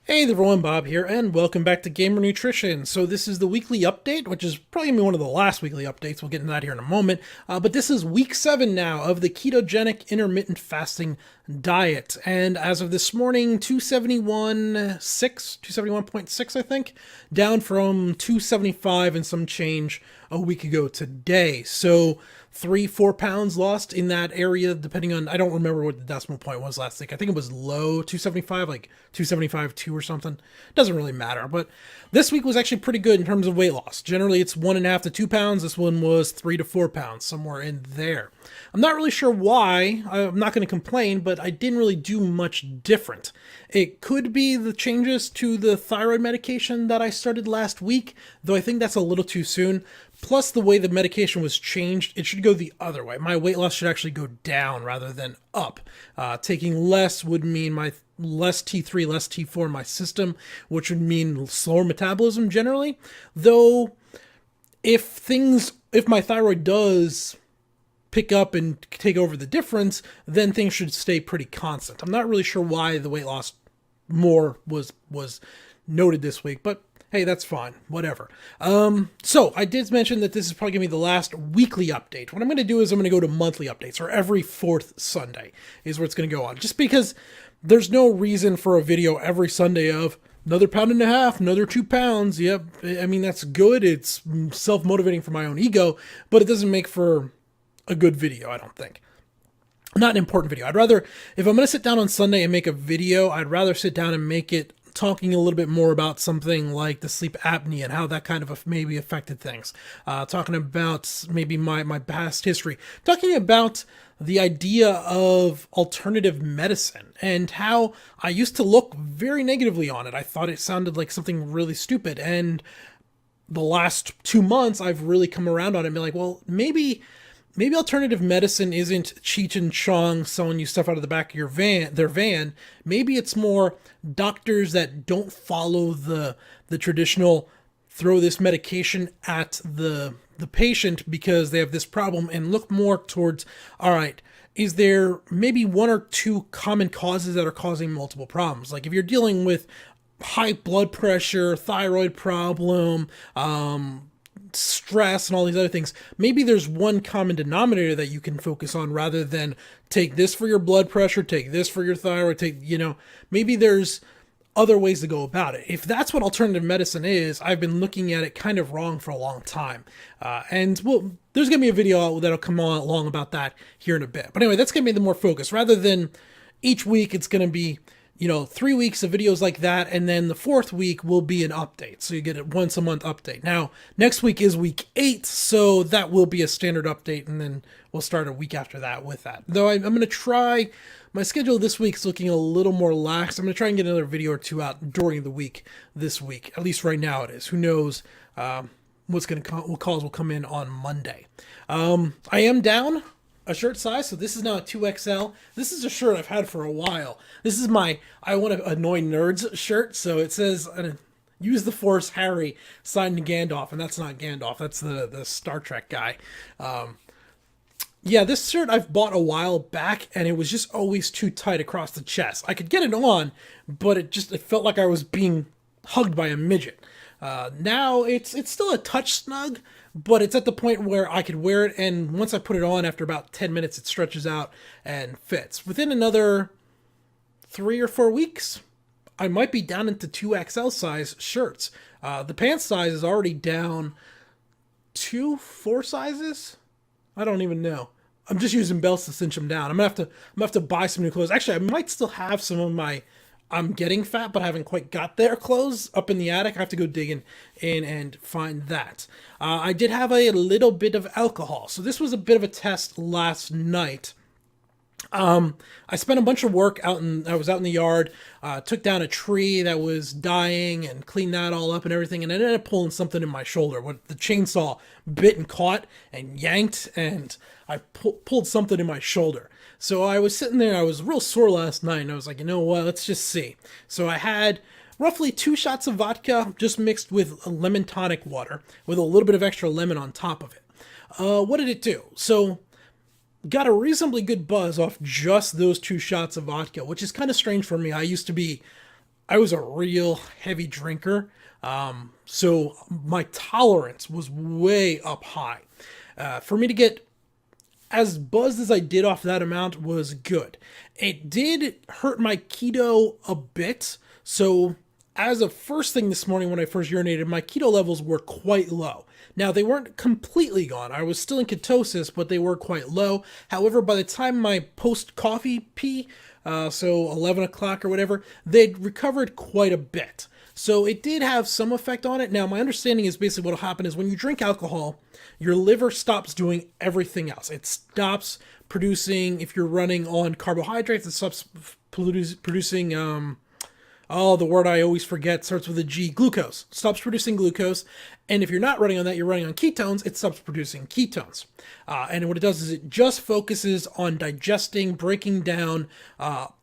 Hey everyone, Bob here, and welcome back to Gamer Nutrition. So this is the weekly update, which is probably going to be one of the last weekly updates. We'll get into that here in a moment. But this is week 7 now of the ketogenic intermittent fasting diet. And as of this morning, 271.6, I think, down from 275 and some change a week ago today. So 3-4 pounds lost in that area, depending on, I don't remember what the decimal point was last week. I think it was low 275, like 275.2 or something. Doesn't really matter, but this week was actually pretty good in terms of weight loss. Generally it's 1.5 to 2 pounds. This one was 3 to 4 pounds, somewhere in there. I'm not really sure why. I'm not going to complain, but I didn't really do much different. It could be the changes to the thyroid medication that I started last week, though I think that's a little too soon. Plus the way the medication was changed, it should go the other way. My weight loss should actually go down rather than up. Taking less would mean my less T3, less T4 in my system, which would mean slower metabolism generally. Though, if my thyroid does pick up and take over the difference, then things should stay pretty constant. I'm not really sure why the weight loss more was noted this week, but hey, that's fine. Whatever. So I did mention that this is probably going to be the last weekly update. What I'm going to do is I'm going to go to monthly updates, or every 4th Sunday is where it's going to go on. Just because there's no reason for a video every Sunday of another 1.5 pounds, another 2 pounds. Yep. I mean, that's good. It's self-motivating for my own ego, but it doesn't make for a good video, I don't think. Not an important video. I'd rather, if I'm going to sit down on Sunday and make a video, I'd rather sit down and make it talking a little bit more about something like the sleep apnea and how that kind of maybe affected things. Talking about maybe my past history. Talking about the idea of alternative medicine and how I used to look very negatively on it. I thought it sounded like something really stupid. And the last 2 months, I've really come around on it and been like, well, maybe alternative medicine isn't Cheech and Chong selling you stuff out of the back of their van. Maybe it's more doctors that don't follow the traditional throw this medication at the patient because they have this problem, and look more towards, all right, is there maybe 1 or 2 common causes that are causing multiple problems? Like if you're dealing with high blood pressure, thyroid problem, stress and all these other things, maybe there's one common denominator that you can focus on rather than take this for your blood pressure, take this for your thyroid, maybe there's other ways to go about it. If that's what alternative medicine is, I've been looking at it kind of wrong for a long time. There's going to be a video that'll come along about that here in a bit. But anyway, that's going to be the more focus. Rather than each week, it's going to be 3 weeks of videos like that, and then the 4th week will be an update. So you get a once a month update. Now, next week is week 8, so that will be a standard update, and then we'll start a week after that with that. Though I'm going to try, my schedule this week is looking a little more lax. I'm going to try and get another video or 2 out during the week this week. At least right now it is. Who knows what calls will come in on Monday. I am down a shirt size, so this is now a 2XL. This is a shirt I've had for a while. This is my I Want to Annoy Nerds shirt, so it says Use the Force Harry signed to Gandalf, and that's not Gandalf, that's the Star Trek guy. Yeah, this shirt I've bought a while back, and it was just always too tight across the chest. I could get it on, but it felt like I was being hugged by a midget. Now it's still a touch snug, but it's at the point where I could wear it, and once I put it on, after about 10 minutes, it stretches out and fits. Within another 3 or 4 weeks, I might be down into 2XL size shirts. The pants size is already down 4 sizes? I don't even know. I'm just using belts to cinch them down. I'm gonna have to buy some new clothes. Actually, I might still have some of my I'm getting fat, but I haven't quite got there clothes up in the attic. I have to go digging in and find that. I did have a little bit of alcohol. So this was a bit of a test last night. I spent a bunch of work I was out in the yard, took down a tree that was dying and cleaned that all up and everything. And I ended up pulling something in my shoulder. When the chainsaw bit and caught and yanked, and I pulled something in my shoulder. So I was sitting there, I was real sore last night, and I was like, you know what, let's just see. So I had roughly 2 shots of vodka, just mixed with a lemon tonic water, with a little bit of extra lemon on top of it. What did it do? So got a reasonably good buzz off just those 2 shots of vodka, which is kind of strange for me. I was a real heavy drinker, so my tolerance was way up high. For me to get as buzzed as I did off that amount was good. It did hurt my keto a bit, so as a first thing this morning when I first urinated, my keto levels were quite low. Now, they weren't completely gone. I was still in ketosis, but they were quite low. However, by the time my post-coffee pee, so 11 o'clock or whatever, they'd recovered quite a bit. So it did have some effect on it. Now, my understanding is basically what will happen is when you drink alcohol, your liver stops doing everything else. It stops producing, if you're running on carbohydrates, it stops producing, the word I always forget starts with a G, glucose. Stops producing glucose. And if you're not running on that, you're running on ketones, it stops producing ketones. And what it does is it just focuses on digesting, breaking down,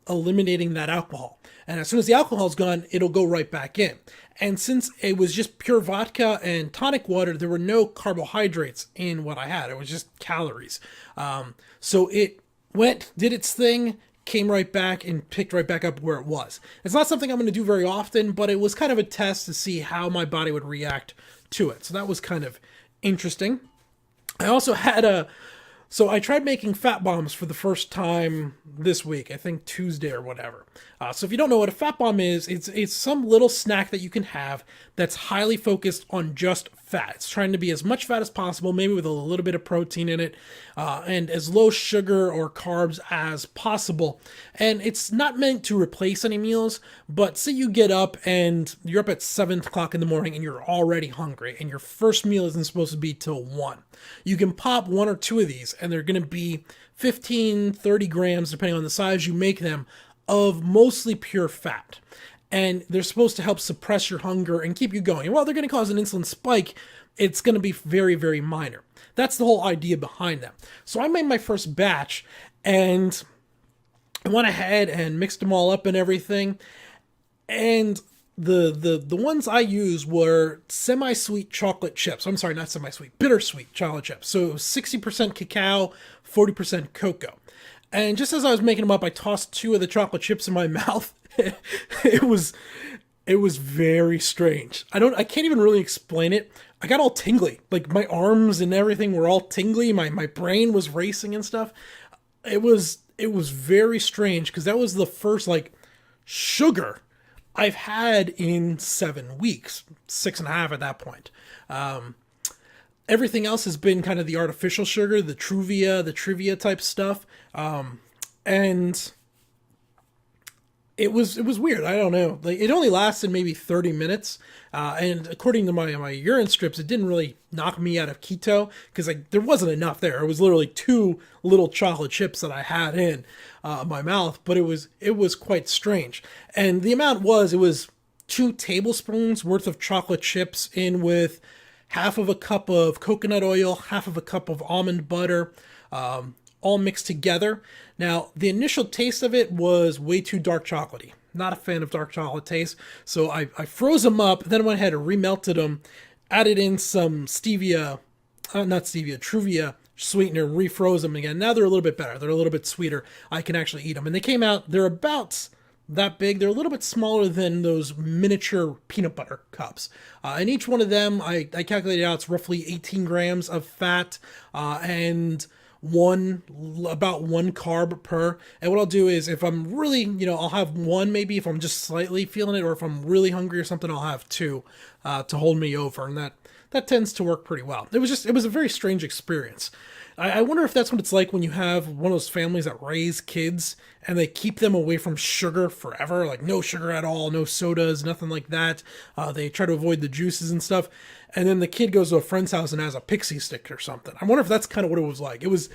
eliminating that alcohol. And as soon as the alcohol's gone, it'll go right back in. And since it was just pure vodka and tonic water, there were no carbohydrates in what I had. It was just calories. So it did its thing, came right back and picked right back up where it was. It's not something I'm going to do very often, but it was kind of a test to see how my body would react to it. So that was kind of interesting. I also had so I tried making fat bombs for the first time this week, I think Tuesday or whatever. So if you don't know what a fat bomb is, it's some little snack that you can have that's highly focused on just fat. It's trying to be as much fat as possible, maybe with a little bit of protein in it, and as low sugar or carbs as possible. And it's not meant to replace any meals, but say you get up and you're up at 7 o'clock in the morning and you're already hungry, and your first meal isn't supposed to be till 1. You can pop 1 or 2 of these, and they're going to be 15, 30 grams, depending on the size you make them, of mostly pure fat. And they're supposed to help suppress your hunger and keep you going. And while they're going to cause an insulin spike, it's going to be very, very minor. That's the whole idea behind them. So I made my first batch, and I went ahead and mixed them all up and everything. And the ones I used were semi-sweet chocolate chips. I'm sorry, not semi-sweet, bittersweet chocolate chips. So it was 60% cacao, 40% cocoa. And just as I was making them up, I tossed 2 of the chocolate chips in my mouth. it was very strange. I can't even really explain it. I got all tingly. Like my arms and everything were all tingly. My brain was racing and stuff. It was very strange because that was the first like sugar I've had in 7 weeks, 6.5 at that point. Everything else has been kind of the artificial sugar, the Truvia type stuff. And it was weird. I don't know. Like, it only lasted maybe 30 minutes. And according to my urine strips, it didn't really knock me out of keto because there wasn't enough there. It was literally 2 little chocolate chips that I had in my mouth, but it was quite strange. And the amount it was 2 tablespoons worth of chocolate chips in with half of a cup of coconut oil, half of a cup of almond butter, all mixed together. Now, the initial taste of it was way too dark chocolatey. Not a fan of dark chocolate taste. So I froze them up, then went ahead and remelted them, added in some Truvia sweetener, refroze them again. Now they're a little bit better. They're a little bit sweeter. I can actually eat them. And they came out, they're about that big. They're a little bit smaller than those miniature peanut butter cups. And each one of them, I calculated out, it's roughly 18 grams of fat and about 1 carb per. And what I'll do is if I'm really, I'll have 1 maybe if I'm just slightly feeling it, or if I'm really hungry or something, I'll have 2 to hold me over. And that tends to work pretty well. It was a very strange experience. I wonder if that's what it's like when you have one of those families that raise kids and they keep them away from sugar forever, like no sugar at all, no sodas, nothing like that. They try to avoid the juices and stuff. And then the kid goes to a friend's house and has a pixie stick or something. I wonder if that's kind of what it was like. It was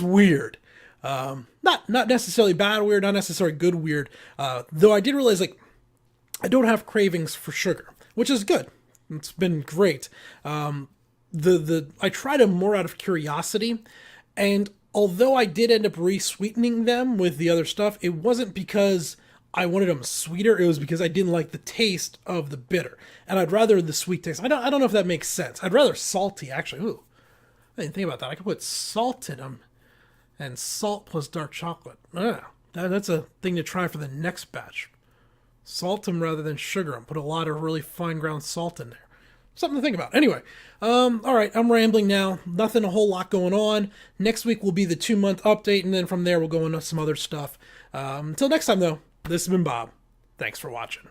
weird. Not necessarily bad weird, not necessarily good weird. Though I did realize I don't have cravings for sugar, which is good. It's been great. I tried them more out of curiosity, and although I did end up re-sweetening them with the other stuff, it wasn't because I wanted them sweeter. It was because I didn't like the taste of the bitter, and I'd rather the sweet taste. I don't know if that makes sense. I'd rather salty, actually. Ooh, I didn't think about that. I could put salt in them And salt plus dark chocolate. That's a thing to try for the next batch. Salt them rather than sugar them. Put a lot of really fine ground salt in there. Something to think about. Anyway, all right, I'm rambling now. Nothing a whole lot going on. Next week will be the 2-month update, and then from there we'll go into some other stuff. Until next time, though, this has been Bob. Thanks for watching.